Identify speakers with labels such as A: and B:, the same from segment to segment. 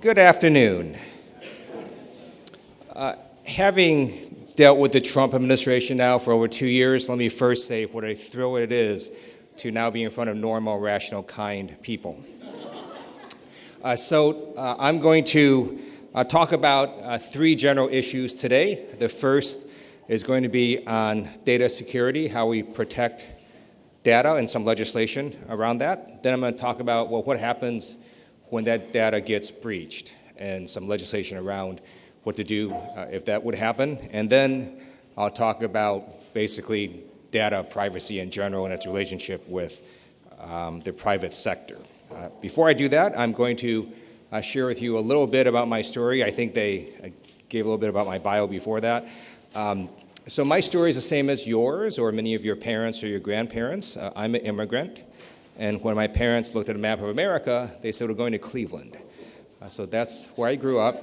A: Good afternoon. Having dealt with the Trump administration now for over 2 years, let me first say what a thrill it is to now be in front of normal, rational, kind people. I'm going to talk about three general issues today. The first is going to be on data security, how we protect data and some legislation around that. Then I'm going to talk about, what happens when that data gets breached and some legislation around what to do if that would happen. And then I'll talk about basically data privacy in general and its relationship with the private sector. Before I do that, I'm going to share with you a little bit about my story. I think they gave a little bit about my bio before that. So my story is the same as yours or many of your parents or your grandparents. I'm an immigrant. And when my parents looked at a map of America, they said, we're going to Cleveland. So that's where I grew up.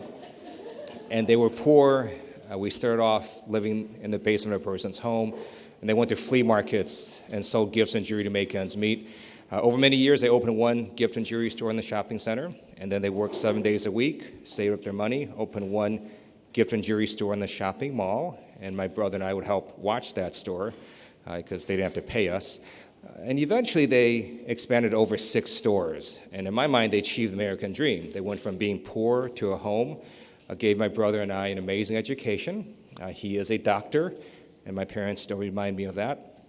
A: And they were poor. We started off living in the basement of a person's home. And they went to flea markets and sold gifts and jewelry to make ends meet. Over many years, they opened one gift and jewelry store in the shopping center. And then they worked 7 days a week, saved up their money, opened one gift and jewelry store in the shopping mall. And my brother and I would help watch that store because they didn't have to pay us. And eventually they expanded over 6 stores. And in my mind, they achieved the American dream. They went from being poor to a home, gave my brother and I an amazing education. He is a doctor, and my parents still remind me of that.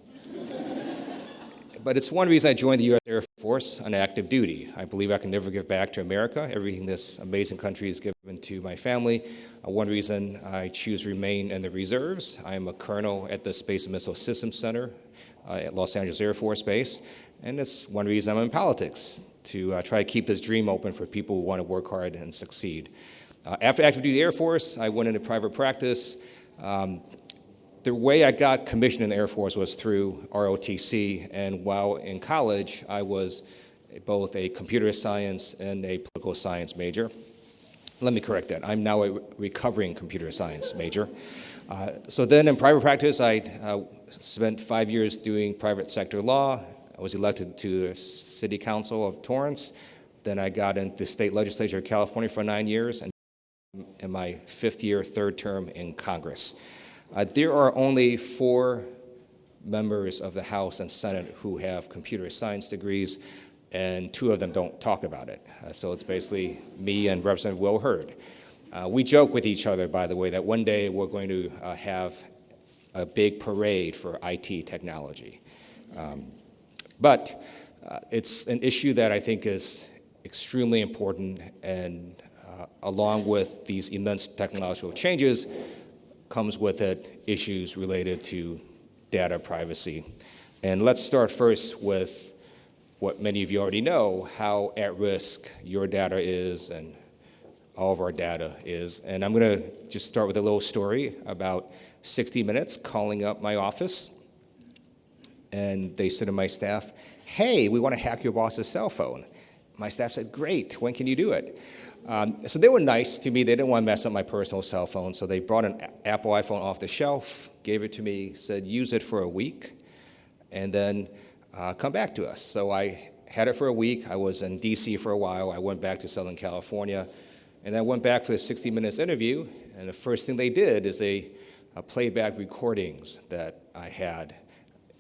A: But it's one reason I joined the U.S. Air Force on active duty. I believe I can never give back to America everything this amazing country has given to my family. One reason I choose to remain in the reserves. I am a colonel at the Space and Missile Systems Center at Los Angeles Air Force Base, and it's one reason I'm in politics, to try to keep this dream open for people who want to work hard and succeed. After active duty Air Force, I went into private practice. The way I got commissioned in the Air Force was through ROTC, and while in college, I was both a computer science and a political science major. Let me correct that. I'm now a recovering computer science major. So then in private practice, I spent 5 years doing private sector law. I was elected to the City Council of Torrance. Then I got into the state legislature of California for 9 years, and in my 5th year, 3rd term in Congress. There are only 4 members of the House and Senate who have computer science degrees, and 2 of them don't talk about it. So it's basically me and Representative Will Hurd. We joke with each other, by the way, that one day we're going to have a big parade for IT technology. But it's an issue that I think is extremely important, and along with these immense technological changes, comes with it issues related to data privacy. And let's start first with what many of you already know, how at risk your data is and all of our data is. And I'm going to just start with a little story about 60 Minutes calling up my office. And they said to my staff, hey, we want to hack your boss's cell phone. My staff said, great, when can you do it? So they were nice to me. They didn't want to mess up my personal cell phone. So they brought an Apple iPhone off the shelf, gave it to me, said, use it for a week, and then come back to us. So I had it for a week. I was in DC for a while. I went back to Southern California. And then I went back for the 60 Minutes interview. And the first thing they did is they played back recordings that I had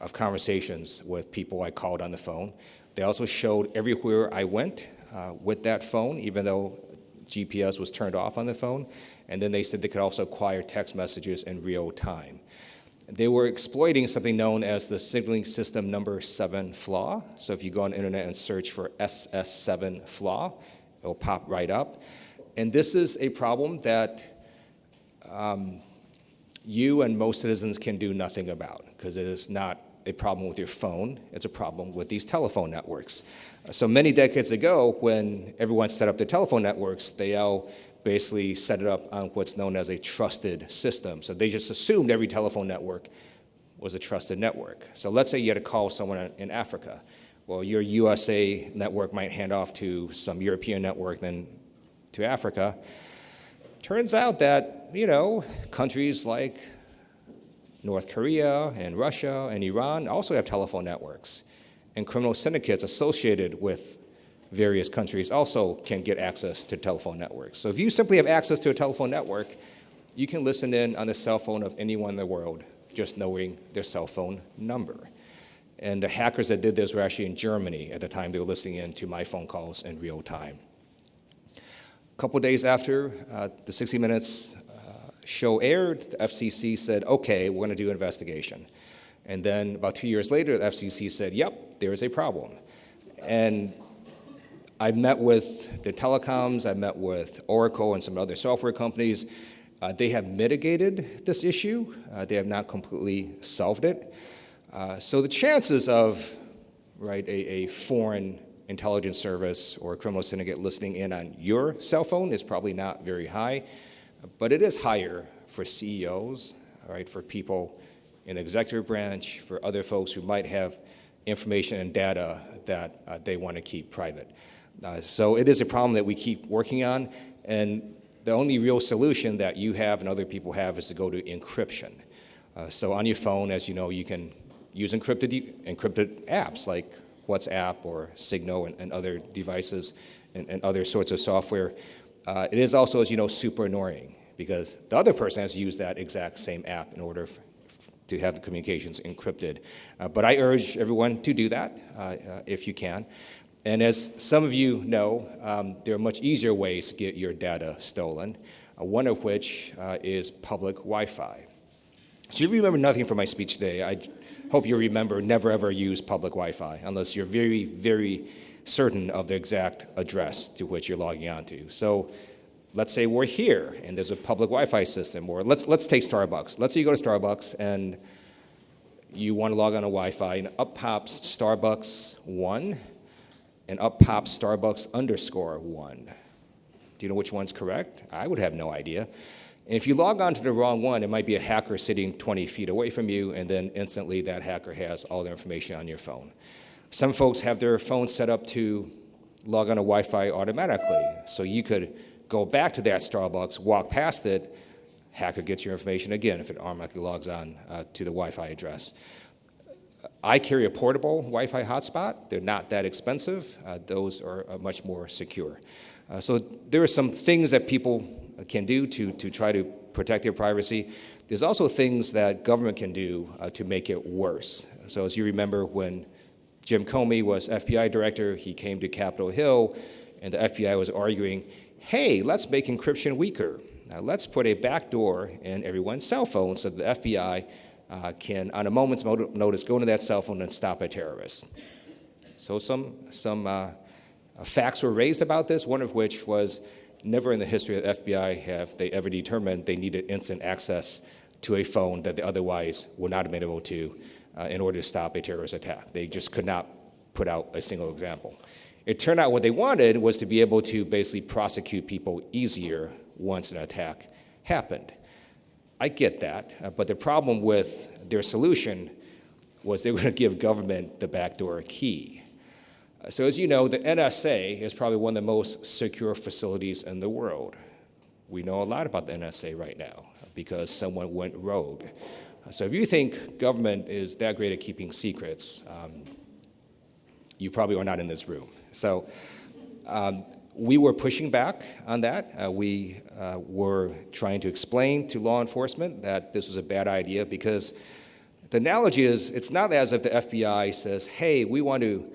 A: of conversations with people I called on the phone. They also showed everywhere I went with that phone, even though GPS was turned off on the phone. And then they said they could also acquire text messages in real time. They were exploiting something known as the signaling system number 7 flaw. So if you go on the internet and search for SS7 flaw, it'll pop right up. And this is a problem that you and most citizens can do nothing about, because it is not a problem with your phone, it's a problem with these telephone networks. So many decades ago, when everyone set up their telephone networks, they all basically set it up on what's known as a trusted system. So they just assumed every telephone network was a trusted network. So let's say you had to call someone in Africa. Well, your USA network might hand off to some European network, then to Africa. Turns out that, countries like North Korea and Russia and Iran also have telephone networks, and criminal syndicates associated with various countries also can get access to telephone networks. So if you simply have access to a telephone network, you can listen in on the cell phone of anyone in the world just knowing their cell phone number. And the hackers that did this were actually in Germany at the time they were listening in to my phone calls in real time. A couple days after the 60 Minutes show aired, the FCC said, okay, we're going to do an investigation. And then about 2 years later, the FCC said, yep, there is a problem. And I met with the telecoms, I met with Oracle and some other software companies. They have mitigated this issue. They have not completely solved it. So the chances of a foreign intelligence service or a criminal syndicate listening in on your cell phone is probably not very high, but it is higher for CEOs, for people in the executive branch, for other folks who might have information and data that they want to keep private. So it is a problem that we keep working on, and the only real solution that you have and other people have is to go to encryption. So on your phone, as you know, you can use encrypted apps like WhatsApp or Signal and other devices and other sorts of software. It is also, as you know, super annoying because the other person has to use that exact same app in order to have the communications encrypted. But I urge everyone to do that if you can. And as some of you know, there are much easier ways to get your data stolen, one of which is public Wi-Fi. So if you remember nothing from my speech today, I hope you remember never ever use public Wi-Fi unless you're very, very certain of the exact address to which you're logging onto. So let's say we're here and there's a public Wi-Fi system, or let's take Starbucks. Let's say you go to Starbucks and you want to log on to Wi-Fi, and up pops Starbucks 1 and up pops Starbucks _1. Do you know which one's correct? I would have no idea. And if you log on to the wrong one, it might be a hacker sitting 20 feet away from you, and then instantly that hacker has all the information on your phone. Some folks have their phones set up to log on to Wi-Fi automatically, so you could go back to that Starbucks, walk past it, hacker gets your information again if it automatically logs on to the Wi-Fi address. I carry a portable Wi-Fi hotspot. They're not that expensive. Those are much more secure. So there are some things that people can do to try to protect their privacy. There's also things that government can do to make it worse. So as you remember, when Jim Comey was FBI director, he came to Capitol Hill, and the FBI was arguing, hey, let's make encryption weaker. Now, let's put a backdoor in everyone's cell phone so the FBI can, on a moment's notice, go into that cell phone and stop a terrorist. So some facts were raised about this, one of which was never in the history of the FBI have they ever determined they needed instant access to a phone that they otherwise would not have been able to in order to stop a terrorist attack. They just could not put out a single example. It turned out what they wanted was to be able to basically prosecute people easier once an attack happened. I get that, but the problem with their solution was they were going to give government the backdoor key. So as you know, the NSA is probably one of the most secure facilities in the world. We know a lot about the NSA right now because someone went rogue. So if you think government is that great at keeping secrets, you probably are not in this room. So we were pushing back on that. We were trying to explain to law enforcement that this was a bad idea because the analogy is it's not as if the FBI says, hey, we want to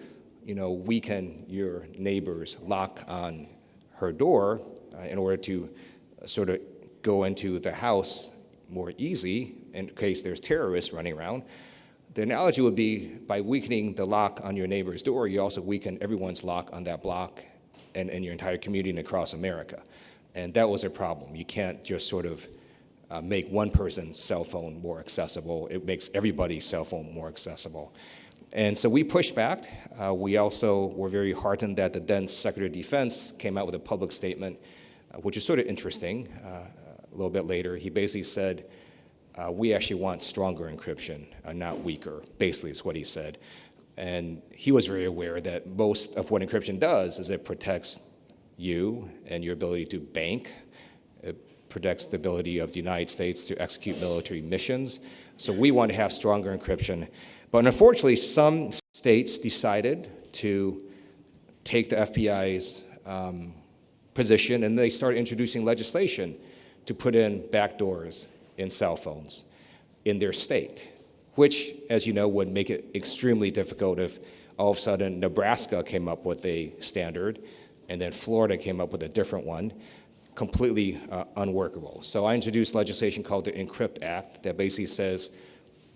A: weaken your neighbor's lock on her door in order to sort of go into the house more easy in case there's terrorists running around. The analogy would be by weakening the lock on your neighbor's door, you also weaken everyone's lock on that block and your entire community and across America. And that was a problem. You can't just sort of make one person's cell phone more accessible. It makes everybody's cell phone more accessible. And so we pushed back. We also were very heartened that the then Secretary of Defense came out with a public statement, which is sort of interesting. A little bit later, he basically said, we actually want stronger encryption, not weaker, basically is what he said. And he was very aware that most of what encryption does is it protects you and your ability to bank. It protects the ability of the United States to execute military missions. So we want to have stronger encryption. But unfortunately, some states decided to take the FBI's position, and they started introducing legislation to put in backdoors in cell phones in their state, which, as you know, would make it extremely difficult if all of a sudden Nebraska came up with a standard and then Florida came up with a different one, completely unworkable. So I introduced legislation called the Encrypt Act that basically says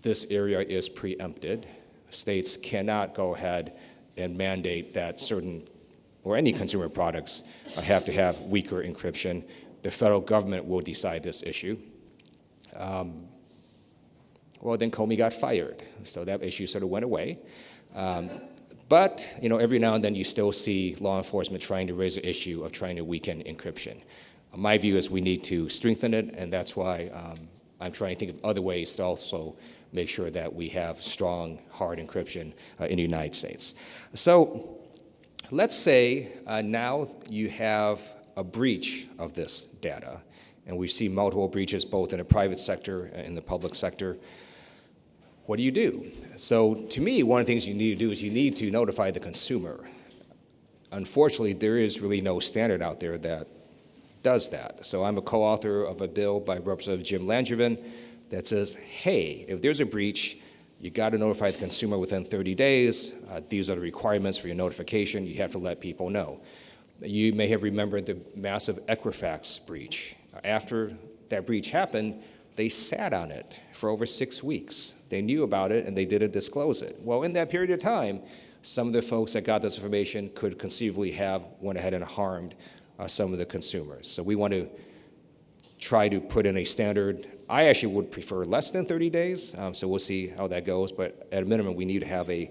A: this area is preempted. States cannot go ahead and mandate that certain or any consumer products have to have weaker encryption. The federal government will decide this issue. Well, then Comey got fired, so that issue sort of went away. But every now and then you still see law enforcement trying to raise the issue of trying to weaken encryption. My view is we need to strengthen it, and that's why I'm trying to think of other ways to also make sure that we have strong, hard encryption in the United States. So let's say now you have a breach of this data, and we see multiple breaches both in the private sector and in the public sector. What do you do? So to me, one of the things you need to do is you need to notify the consumer. Unfortunately, there is really no standard out there that does that. So I'm a co-author of a bill by Representative Jim Langevin that says, hey, if there's a breach, you got to notify the consumer within 30 days. These are the requirements for your notification. You have to let people know. You may have remembered the massive Equifax breach. After that breach happened, they sat on it for over 6 weeks. They knew about it and they didn't disclose it. Well, in that period of time, some of the folks that got this information could conceivably have went ahead and harmed some of the consumers. So we want to try to put in a standard. I actually would prefer less than 30 days, so we'll see how that goes. But at a minimum, we need to have a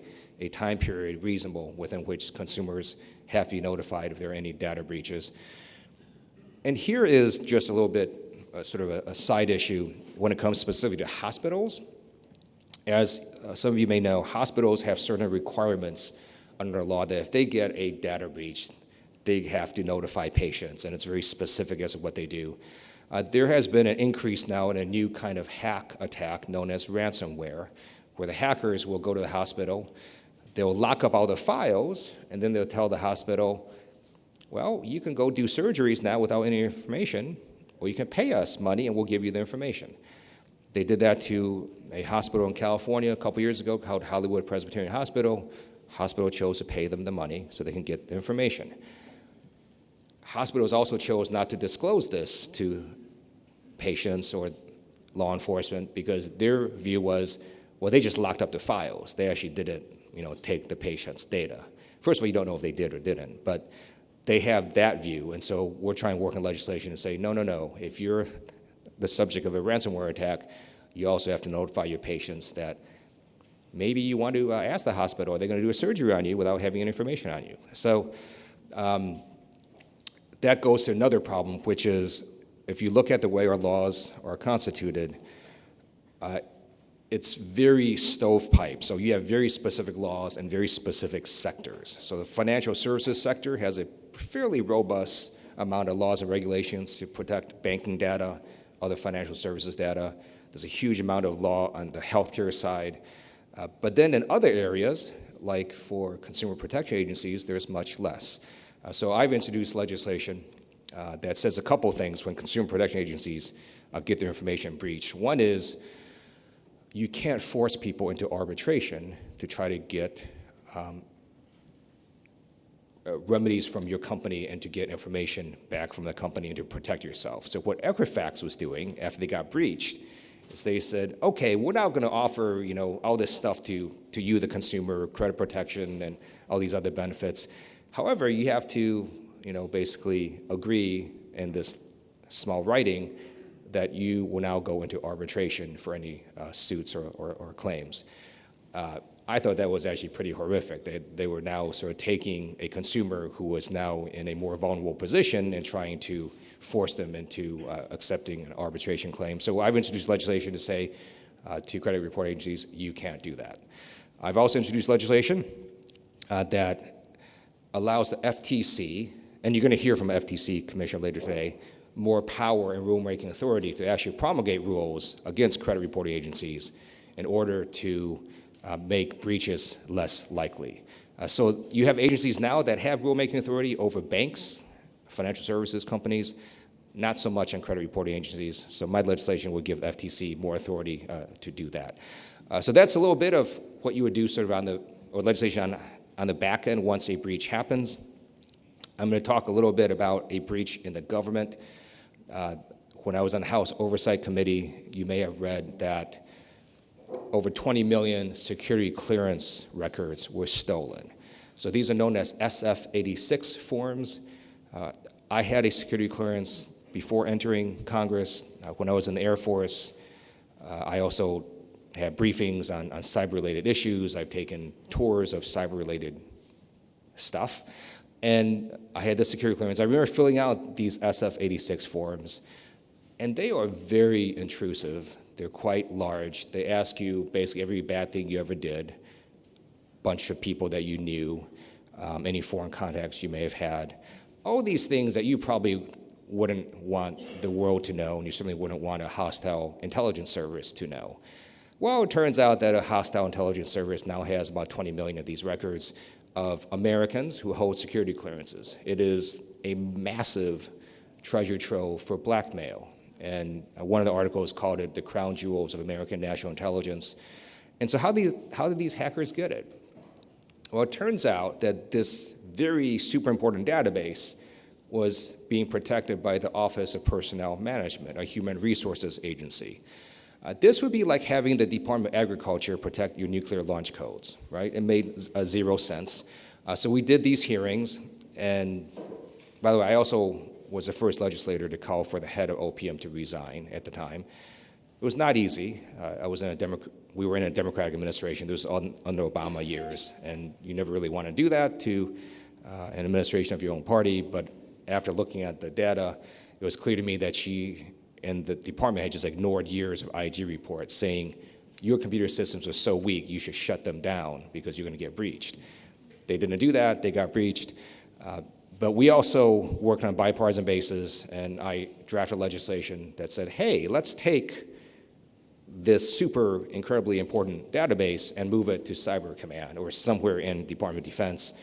A: time period reasonable within which consumers have to be notified if there are any data breaches. And here is just a little bit sort of a side issue when it comes specifically to hospitals. As some of you may know, hospitals have certain requirements under the law that if they get a data breach, they have to notify patients, and it's very specific as to what they do. There has been an increase now in a new kind of hack attack known as ransomware, where the hackers will go to the hospital, they'll lock up all the files, and then they'll tell the hospital, well, you can go do surgeries now without any information, or you can pay us money and we'll give you the information. They did that to a hospital in California a couple years ago called Hollywood Presbyterian Hospital. Hospital chose to pay them the money so they can get the information. Hospitals also chose not to disclose this to patients or law enforcement because their view was, well, they just locked up the files. They actually didn't, take the patient's data. First of all, you don't know if they did or didn't, but they have that view, and so we're trying to work in legislation to say, no. If you're the subject of a ransomware attack, you also have to notify your patients that maybe you want to ask the hospital, are they going to do a surgery on you without having any information on you? So that goes to another problem, which is if you look at the way our laws are constituted, it's very stovepipe. So you have very specific laws and very specific sectors. So the financial services sector has a fairly robust amount of laws and regulations to protect banking data, other financial services data. There's a huge amount of law on the healthcare side. But then in other areas, like for consumer protection agencies, there's much less. So I've introduced legislation that says a couple things when consumer protection agencies get their information breached. One is you can't force people into arbitration to try to get remedies from your company and to get information back from the company and to protect yourself. So what Equifax was doing after they got breached is they said, okay, we're now going to offer all this stuff to you, the consumer, credit protection and all these other benefits. However, you have to basically agree in this small writing that you will now go into arbitration for any suits or claims. I thought that was actually pretty horrific. They were now sort of taking a consumer who was now in a more vulnerable position and trying to force them into accepting an arbitration claim. So I've introduced legislation to say to credit reporting agencies, you can't do that. I've also introduced legislation that allows the FTC, and you're going to hear from FTC Commissioner later today, more power and rulemaking authority to actually promulgate rules against credit reporting agencies in order to make breaches less likely. So you have agencies now that have rulemaking authority over banks, financial services companies, not so much on credit reporting agencies. So my legislation would give the FTC more authority to do that. So that's a little bit of what you would do sort of on the, or legislation on the back end once a breach happens. I'm going to talk a little bit about a breach in the government. When I was on the House Oversight Committee, you may have read that over 20 million security clearance records were stolen. So these are known as SF-86 forms. I had a security clearance before entering Congress. When I was in the Air Force, I also had briefings on cyber-related issues. I've taken tours of cyber-related stuff. And I had the security clearance. I remember filling out these SF-86 forms, and they are very intrusive. They're quite large. They ask you basically every bad thing you ever did, bunch of people that you knew, any foreign contacts you may have had, all these things that you probably wouldn't want the world to know, and you certainly wouldn't want a hostile intelligence service to know. Well, it turns out that a hostile intelligence service now has about 20 million of these records of Americans who hold security clearances. It is a massive treasure trove for blackmail. And one of the articles called it the crown jewels of American national intelligence. And so how did these hackers get it? Well, it turns out that this very super important database was being protected by the Office of Personnel Management, a human resources agency. This would be like having the Department of Agriculture protect your nuclear launch codes, right? It made zero sense. So we did these hearings, and by the way, I also was the first legislator to call for the head of OPM to resign at the time. It was not easy. We were in a Democratic administration. This was under Obama years, and you never really want to do that to an administration of your own party, but after looking at the data, it was clear to me that she and the department had just ignored years of IG reports saying, your computer systems are so weak, you should shut them down because you're going to get breached. They didn't do that, they got breached. But we also worked on a bipartisan basis, and I drafted legislation that said, hey, let's take this super incredibly important database and move it to Cyber Command or somewhere in Department of Defense.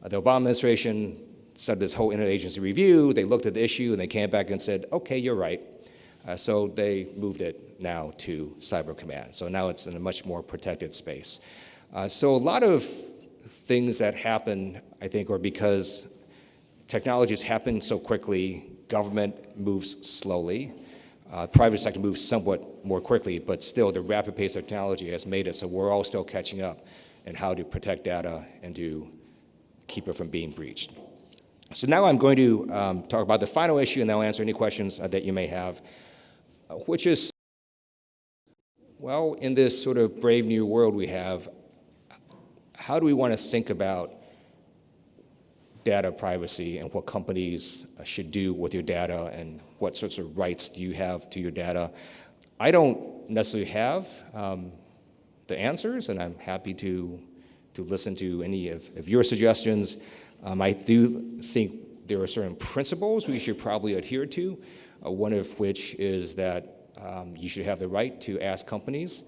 A: The Obama administration said this whole interagency review, they looked at the issue and they came back and said, okay, you're right. So they moved it now to Cyber Command. So now it's in a much more protected space. So a lot of things that happen, I think, are because technology is happening so quickly, government moves slowly, private sector moves somewhat more quickly, but still the rapid pace of technology has made it so we're all still catching up in how to protect data and to keep it from being breached. So now I'm going to talk about the final issue, and then I'll answer any questions that you may have, which is, well, in this sort of brave new world we have, how do we want to think about data privacy and what companies should do with your data and what sorts of rights do you have to your data? I don't necessarily have the answers, and I'm happy to listen to any of your suggestions. I do think there are certain principles we should probably adhere to, one of which is that you should have the right to ask companies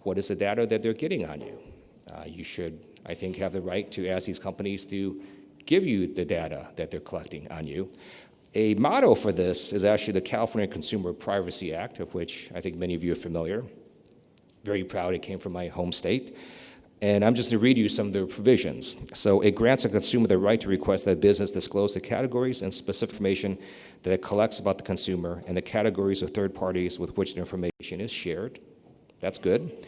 A: what is the data that they're getting on you. You should, I think, have the right to ask these companies to give you the data that they're collecting on you. A model for this is actually the California Consumer Privacy Act, of which I think many of you are familiar. Very proud it came from my home state. And I'm just going to read you some of the provisions. So it grants a consumer the right to request that a business disclose the categories and specific information that it collects about the consumer and the categories of third parties with which the information is shared. That's good.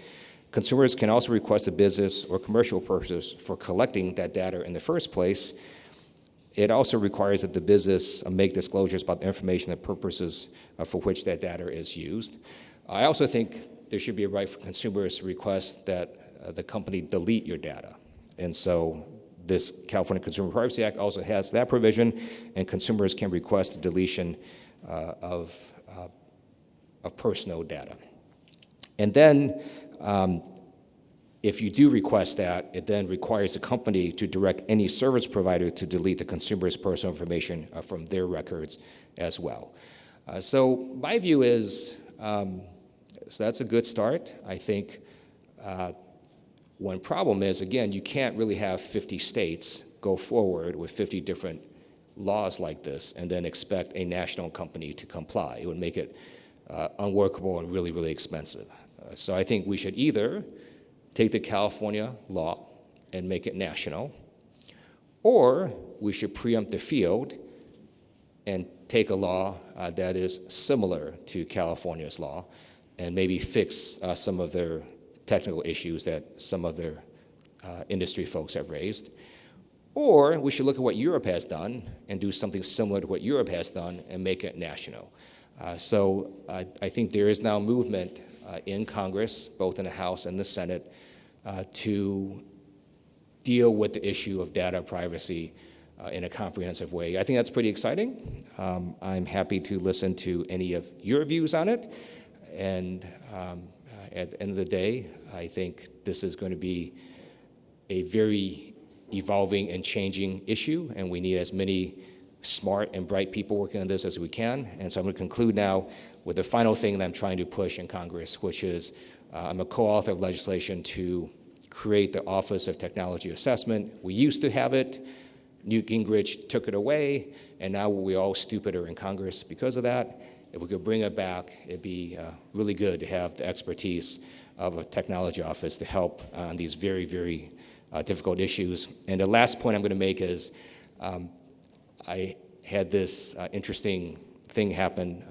A: Consumers can also request a business or commercial purpose for collecting that data in the first place. It also requires that the business make disclosures about the information and purposes for which that data is used. I also think there should be a right for consumers to request that the company delete your data. And so this California Consumer Privacy Act also has that provision, and consumers can request the deletion of personal data. And then if you do request that, it then requires the company to direct any service provider to delete the consumer's personal information from their records as well. So my view is, so that's a good start. I think One problem is, again, you can't really have 50 states go forward with 50 different laws like this and then expect a national company to comply. It would make it unworkable and really, really expensive. So I think we should either take the California law and make it national, or we should preempt the field and take a law that is similar to California's law and maybe fix some of their technical issues that some of their industry folks have raised. Or we should look at what Europe has done and do something similar to what Europe has done and make it national. So I think there is now movement in Congress, both in the House and the Senate, to deal with the issue of data privacy in a comprehensive way. I think that's pretty exciting. I'm happy to listen to any of your views on it. And at the end of the day, I think this is going to be a very evolving and changing issue, and we need as many smart and bright people working on this as we can. And so I'm going to conclude now with the final thing that I'm trying to push in Congress, which is I'm a co-author of legislation to create the Office of Technology Assessment. We used to have it. Newt Gingrich took it away, and now we're all stupider in Congress because of that. If we could bring it back, it'd be really good to have the expertise of a technology office to help on these very, very difficult issues. And the last point I'm going to make is I had this interesting thing happen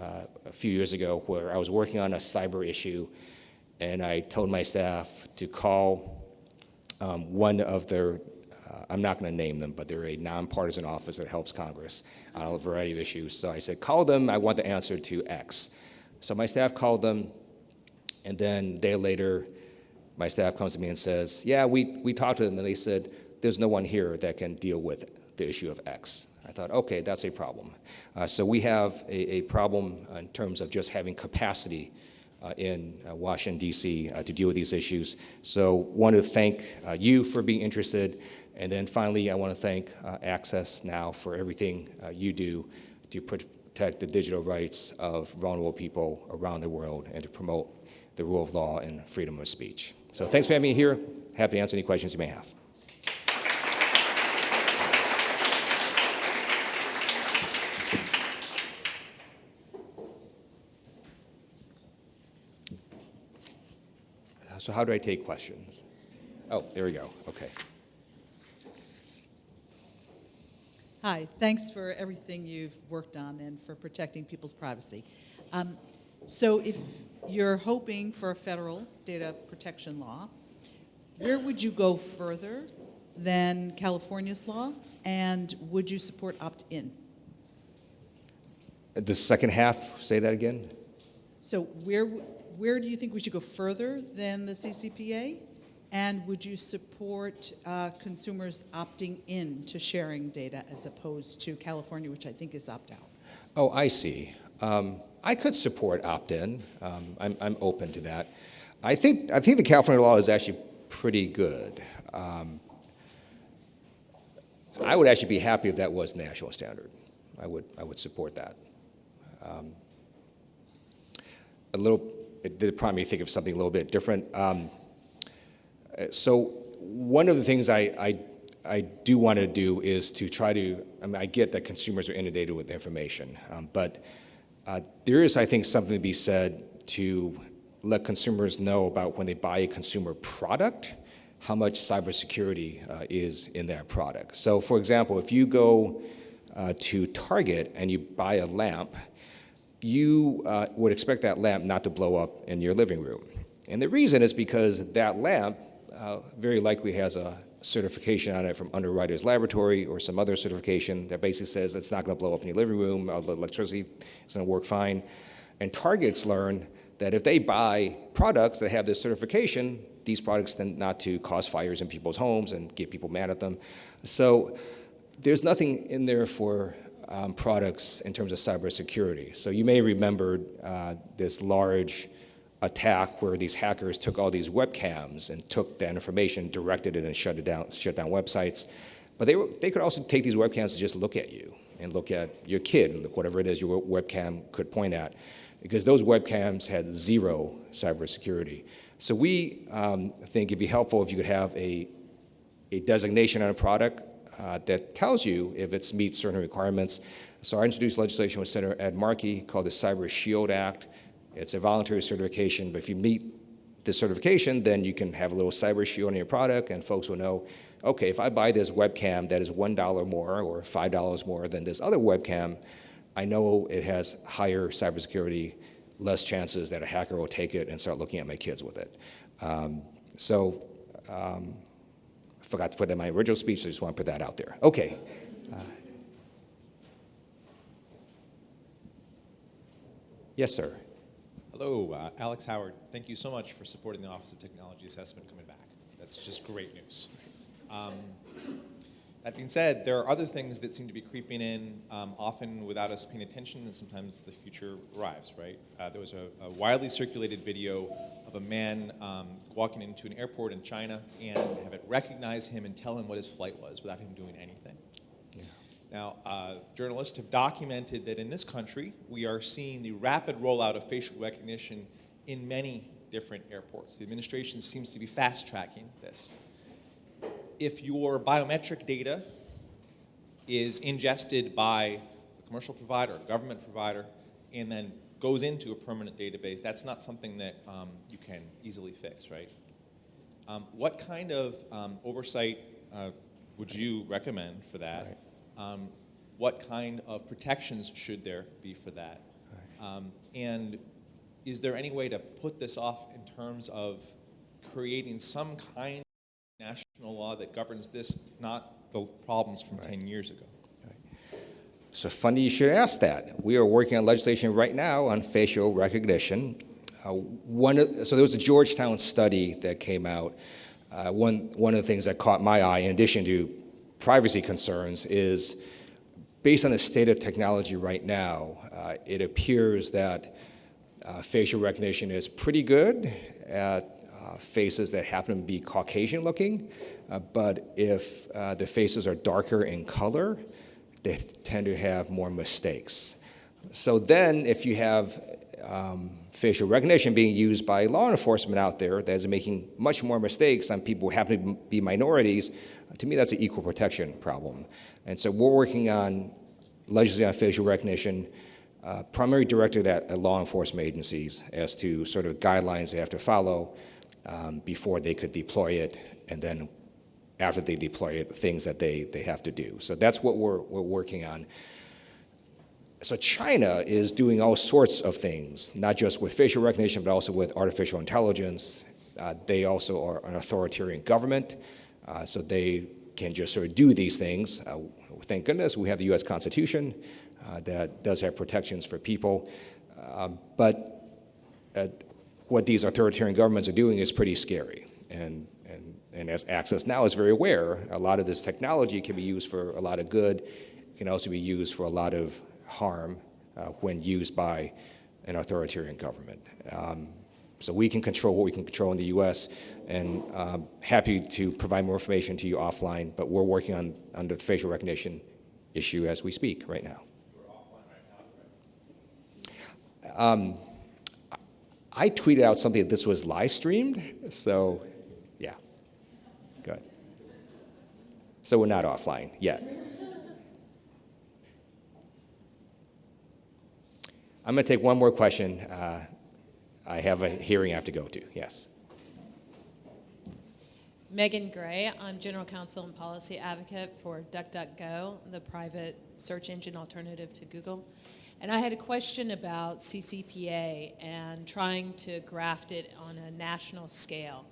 A: a few years ago where I was working on a cyber issue, and I told my staff to call one of their, I'm not going to name them, but they're a nonpartisan office that helps Congress on a variety of issues. So I said, call them, I want the answer to X. So my staff called them, and then a day later, my staff comes to me and says, yeah, we talked to them, and they said, there's no one here that can deal with the issue of X. I thought, okay, that's a problem. So we have a problem in terms of just having capacity in Washington, D.C. To deal with these issues. So I want to thank you for being interested. And then finally, I want to thank Access Now for everything you do to protect the digital rights of vulnerable people around the world and to promote the rule of law and freedom of speech. So thanks for having me here. Happy to answer any questions you may have. So how do I take questions? Oh, there we go. Okay.
B: Hi, thanks for everything you've worked on and for protecting people's privacy. So if you're hoping for a federal data protection law, where would you go further than California's law, and would you support opt-in?
A: The second half, say that again?
B: So where do you think we should go further than the CCPA? And would you support consumers opting in to sharing data as opposed to California, which I think is opt-out?
A: Oh, I see. I could support opt-in. I'm open to that. I think the California law is actually pretty good. I would actually be happy if that was national standard. I would support that. It did prompt me to think of something a little bit different. So one of the things I do want to do is to try to, I get that consumers are inundated with information, but there is, I think, something to be said to let consumers know about when they buy a consumer product, how much cybersecurity is in that product. So for example, if you go to Target and you buy a lamp, you would expect that lamp not to blow up in your living room. And the reason is because that lamp very likely has a certification on it from Underwriters Laboratory or some other certification that basically says it's not going to blow up in your living room, the electricity is going to work fine. And Targets learn that if they buy products that have this certification, these products tend not to cause fires in people's homes and get people mad at them. So there's nothing in there for products in terms of cybersecurity. So you may remember this large attack where these hackers took all these webcams and took that information, directed it, and shut down websites. But they could also take these webcams to just look at you and look at your kid, whatever it is your webcam could point at, because those webcams had zero cybersecurity. So we think it'd be helpful if you could have a designation on a product that tells you if it meets certain requirements. So I introduced legislation with Senator Ed Markey called the Cyber Shield Act. It's a voluntary certification, but if you meet the certification, then you can have a little cyber shield on your product, and folks will know, okay, if I buy this webcam that is $1 more or $5 more than this other webcam, I know it has higher cybersecurity, less chances that a hacker will take it and start looking at my kids with it. I forgot to put that in my original speech, so I just want to put that out there. Okay. Yes, sir.
C: Hello, Alex Howard. Thank you so much for supporting the Office of Technology Assessment coming back. That's just great news. That being said, there are other things that seem to be creeping in, often without us paying attention, and sometimes the future arrives, right? There was a widely circulated video of a man walking into an airport in China and have it recognize him and tell him what his flight was without him doing anything. Yeah. Now, journalists have documented that in this country, we are seeing the rapid rollout of facial recognition in many different airports. The administration seems to be fast-tracking this. If your biometric data is ingested by a commercial provider, a government provider, and then goes into a permanent database, that's not something that you can easily fix, right? What kind of oversight would you recommend for that? Right. What kind of protections should there be for that? Right. And is there any way to put this off in terms of creating some kind of national law that governs this, not the problems from 10 years ago?
A: Right. So funny you should ask that. We are working on legislation right now on facial recognition. So there was a Georgetown study that came out. One of the things that caught my eye, in addition to privacy concerns, is based on the state of technology right now, it appears that facial recognition is pretty good at faces that happen to be Caucasian looking, but if the faces are darker in color, they tend to have more mistakes. So then if you have facial recognition being used by law enforcement out there that is making much more mistakes on people who happen to be minorities, to me that's an equal protection problem. And so we're working on legislation on facial recognition, primarily directed at law enforcement agencies as to sort of guidelines they have to follow before they could deploy it, and then after they deploy it, things that they have to do. So that's what we're working on. So China is doing all sorts of things, not just with facial recognition, but also with artificial intelligence. They also are an authoritarian government, so they can just sort of do these things. Thank goodness we have the US Constitution that does have protections for people. But what these authoritarian governments are doing is pretty scary. And as Access Now is very aware, a lot of this technology can be used for a lot of good. It can also be used for a lot of harm when used by an authoritarian government. So we can control what we can control in the US, and happy to provide more information to you offline, but we're working on the facial recognition issue as we speak right now.
C: We're offline right now, correct?
A: I tweeted out something that this was live streamed, so yeah, good. So we're not offline yet. I'm going to take one more question. I have a hearing I have to go to. Yes.
D: Megan Gray. I'm General Counsel and Policy Advocate for DuckDuckGo, the private search engine alternative to Google. And I had a question about CCPA and trying to graft it on a national scale.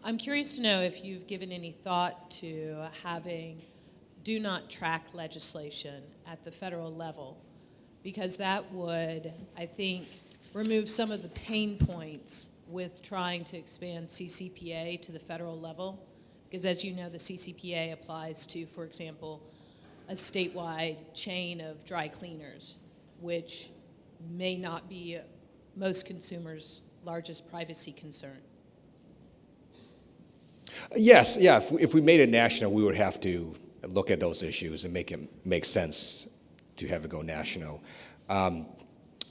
D: I'm curious to know if you've given any thought to having do not track legislation at the federal level, because that would, I think, remove some of the pain points with trying to expand CCPA to the federal level. Because as you know, the CCPA applies to, for example, a statewide chain of dry cleaners, which may not be most consumers' largest privacy concern.
A: Yes, yeah, if we made it national, we would have to look at those issues and make it make sense to have it go national.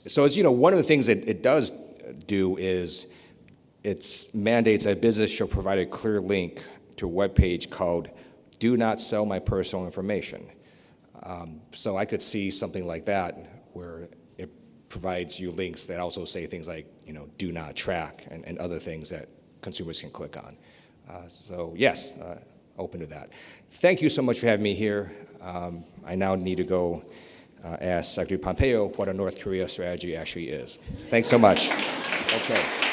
A: So as you know, one of the things that it does do is it mandates that business shall provide a clear link to a webpage called "Do Not Sell My Personal Information." So I could see something like that where it provides you links that also say things like, "Do not track," and other things that consumers can click on. So yes, open to that. Thank you so much for having me here. I now need to go ask Secretary Pompeo what a North Korea strategy actually is. Thanks so much. Okay.